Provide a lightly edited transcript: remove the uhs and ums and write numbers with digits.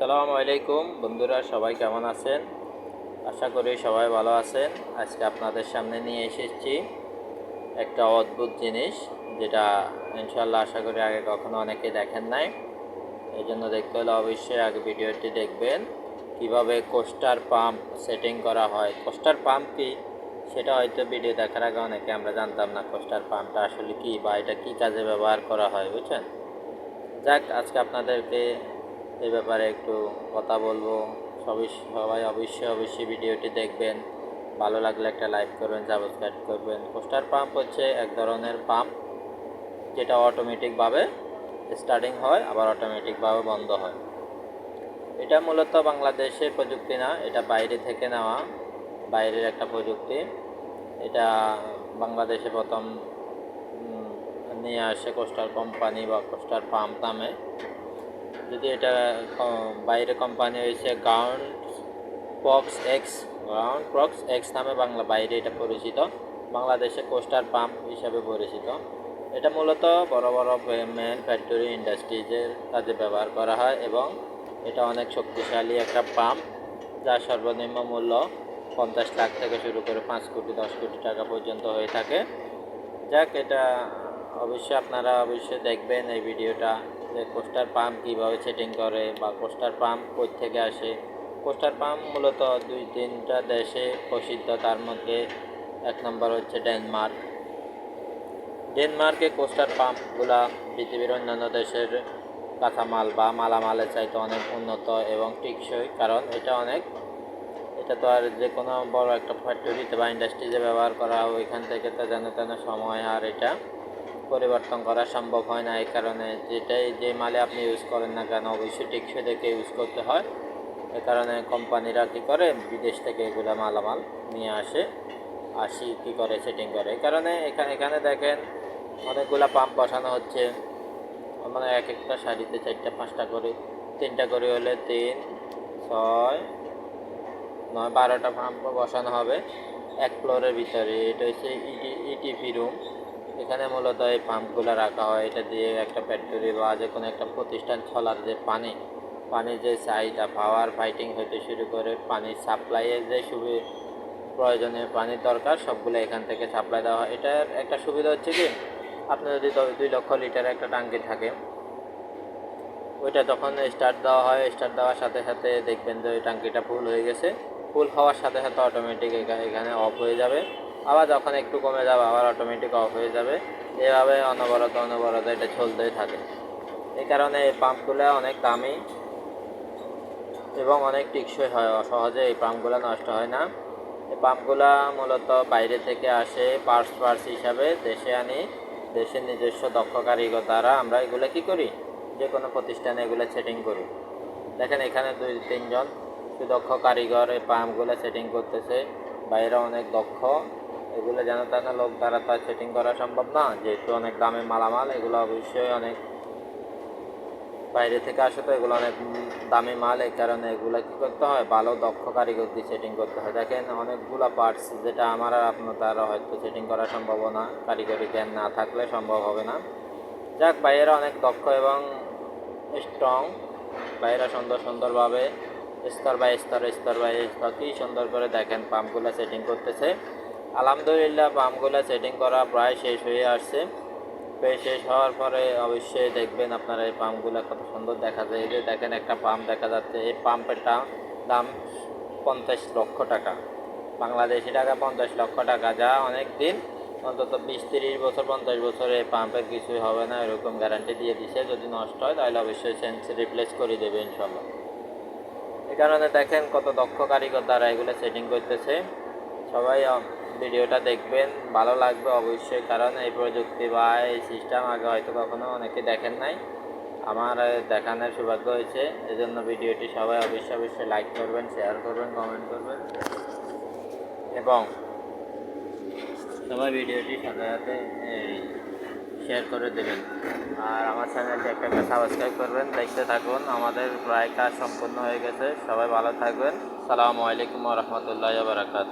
আসসালামু আলাইকুম বন্ধুরা, সবাই কেমন আছেন? আশা করি সবাই ভালো আছেন। আজকে আপনাদের সামনে নিয়ে এসেছি একটা অদ্ভুত জিনিস, যেটা ইনশাল্লাহ আশা করি আগে কখনো অনেকে দেখেন নাই। এই জন্য দেখতে হলে অবশ্যই আগে ভিডিওটি দেখবেন। কিভাবে কোস্টার পাম্প সেটিং করা হয়। কোস্টার পাম্প কি সেটা হয়তো ভিডিও দেখার আগে অনেকে আমরা জানতাম না কোস্টার পাম্পটা আসলে কি বা এটা কী কাজে ব্যবহার করা হয়, বুঝছেন? যাক, আজকে আপনাদেরকে এই ব্যাপারে একটু কথা বলবো। সবাই অবশ্যই ভিডিওটি দেখবেন। ভালো লাগলে একটা লাইক করবেন, সাবস্ক্রাইব করবেন। কোস্টার পাম্প হচ্ছে এক ধরনের পাম্প, যেটা অটোমেটিকভাবে স্টার্টিং হয় আবার অটোমেটিকভাবে বন্ধ হয়। এটা মূলত বাংলাদেশের প্রযুক্তি না, এটা বাইরে থেকে নেওয়া, বাইরের একটা প্রযুক্তি। এটা বাংলাদেশে প্রথম নিয়ে আসে কোস্টার কোম্পানি বা কোস্টার পাম্প নামে। যদি এটা বাইরে কোম্পানি হয়েছে গ্রাউন্ড পক্স এক্স নামে বাইরে এটা পরিচিত। বাংলাদেশে কোস্টার পাম্প হিসাবে পরিচিত। এটা মূলত বড় বড় ফ্যাক্টরি ইন্ডাস্ট্রিজের কাজে ব্যবহার করা হয় এবং এটা অনেক শক্তিশালী একটা পাম্প, যার সর্বনিম্ন মূল্য 50 লাখ থেকে শুরু করে 5 কোটি 10 কোটি টাকা পর্যন্ত হয়ে থাকে। যাক, এটা আপনারা দেখবেন এই ভিডিওটা, যে কোস্টার পাম্প কীভাবে সেটিং করে বা কোস্টার পাম্প কই থেকে আসে। কোস্টার পাম্প মূলত 2-3টা দেশে প্রসিদ্ধ। তার মধ্যে এক নম্বর হচ্ছে ডেনমার্কে কোস্টার পাম্পগুলা পৃথিবীর অন্যান্য দেশের কাঁচামাল বা মালামালের চাইতে অনেক উন্নত এবং টেকসই। কারণ এটা তো আর যে কোনো বড় একটা ফ্যাক্টরিতে বা ইন্ডাস্ট্রিতে ব্যবহার করা হয়, ওইখান থেকে তো যেন তেন সময় আর এটা পরিবর্তন করা সম্ভব হয় না। এই কারণে যে মালে আপনি ইউজ করেন না কেন, অবশ্যই টেকসই দেখে ইউজ করতে হয়। এ কারণে কোম্পানিরা কী করে, বিদেশ থেকে এগুলো মালামাল নিয়ে কী করে সেটিং করে। এই কারণে এখানে দেখেন অনেকগুলা পাম্প বসানো হচ্ছে, মানে এক একটা সারিতে 4টা 5টা করে, 3টা করে হলে 3, 6, 9, 12টা পাম্প বসানো হবে এক ফ্লোরের ভিতরে। এটা হচ্ছে ইটিভি রুম। এখানে মূলত এই পাম্পগুলো রাখা হয়। এটা দিয়ে একটা ফ্যাক্টরি বা যে কোনো একটা প্রতিষ্ঠান চলার যে পানির যে চাহিদা, পাওয়ার ফাইটিং হতে শুরু করে পানির সাপ্লাইয়ের যে প্রয়োজনীয় পানির দরকার, সবগুলো এখান থেকে সাপ্লাই দেওয়া হয়। এটার একটা সুবিধা হচ্ছে কি, আপনার যদি 2 লক্ষ লিটার একটা ট্যাঙ্কি থাকে, ওইটা যখন স্টার্ট দেওয়ার সাথে সাথে দেখবেন যে ওই ট্যাঙ্কিটা ফুল হয়ে গেছে। ফুল হওয়ার সাথে সাথে অটোমেটিক এখানে অফ হয়ে যাবে। আবার যখন একটু কমে যাবে আবার অটোমেটিক অফ হয়ে যাবে। এভাবে অনবরত এটা চলতেই থাকে। এই কারণে এই পাম্পগুলো অনেক দামি এবং অনেক টেকসই হয়। সহজে এই পাম্পগুলো নষ্ট হয় না। এই পাম্পগুলো মূলত বাইরে থেকে আসে, পার্টস হিসাবে দেশে আনি। দেশের নিজস্ব দক্ষ কারিগর দ্বারা আমরা এগুলো কী করি, যে কোনো প্রতিষ্ঠানে এগুলো সেটিং করি। দেখেন এখানে 2-3 জন সুদক্ষ কারিগর এই পাম্পগুলো সেটিং করতেছে। বাইরে অনেক দক্ষ। এগুলো যেন তেন লোক দ্বারা তার সেটিং করা সম্ভব না, যেহেতু অনেক দামে মালামাল। এগুলো অবশ্যই অনেক বাইরে থেকে আসে, তো এগুলো অনেক দামি মাল। এই কারণে এগুলো কী করতে হয়, ভালো দক্ষ কারিগর দিয়ে সেটিং করতে হয়। দেখেন অনেকগুলো পার্টস, যেটা আমার আর আপনার দ্বারা হয়তো সেটিং করা সম্ভব না, কারিগরি জ্ঞান না থাকলে সম্ভব হবে না। যাক, বাইরেরা অনেক দক্ষ এবং স্ট্রং। বাইরেরা সুন্দরভাবে স্তর বাই স্তর কি সুন্দর করে দেখেন পাম্পগুলো সেটিং করতেছে। আলহামদুলিল্লাহ, পাম্পগুলো সেটিং করা প্রায় শেষ হয়ে আসছে। শেষ হওয়ার পরে অবশ্যই দেখবেন আপনারা এই পাম্পগুলো কত সুন্দর দেখা যায়। এই যে দেখেন একটা পাম্প দেখা যাচ্ছে, এই পাম্পের দাম 50 লক্ষ টাকা, বাংলাদেশি টাকা 50 লক্ষ টাকা, যা অনেক দিন, অন্তত 20-30 বছর 50 বছর এই পাম্পের কিছুই হবে না, এরকম গ্যারান্টি দিয়ে দিছে। যদি নষ্ট হয় তাহলে অবশ্যই রিপ্লেস করে দেবে ইনশাল্লাহ। এই কারণে দেখেন কত দক্ষ কারিগর দ্বারা এগুলো সেটিং করতেছে। সবাই ভিডিওটা দেখবেন, ভালো লাগবে অবশ্যই। কারণ এই প্রযুক্তি বা এই সিস্টেম আগে হয়তো কখনো অনেকে দেখেন নাই, আমার দেখানোর সৌভাগ্য হয়েছে। এজন্য ভিডিওটি সবাই অবশ্যই লাইক করবেন, শেয়ার করবেন, কমেন্ট করবেন এবং সবাই ভিডিওটি সাথে সাথে শেয়ার করে দেবেন। আর আমার চ্যানেলটি একটা সাবস্ক্রাইব করবেন। দেখতে থাকুন, আমাদের প্রায় কাজ সম্পূর্ণ হয়ে গেছে। সবাই ভালো থাকবেন। আসসালামু আলাইকুম ওয়া রাহমাতুল্লাহি ওয়া বারাকাতুহু।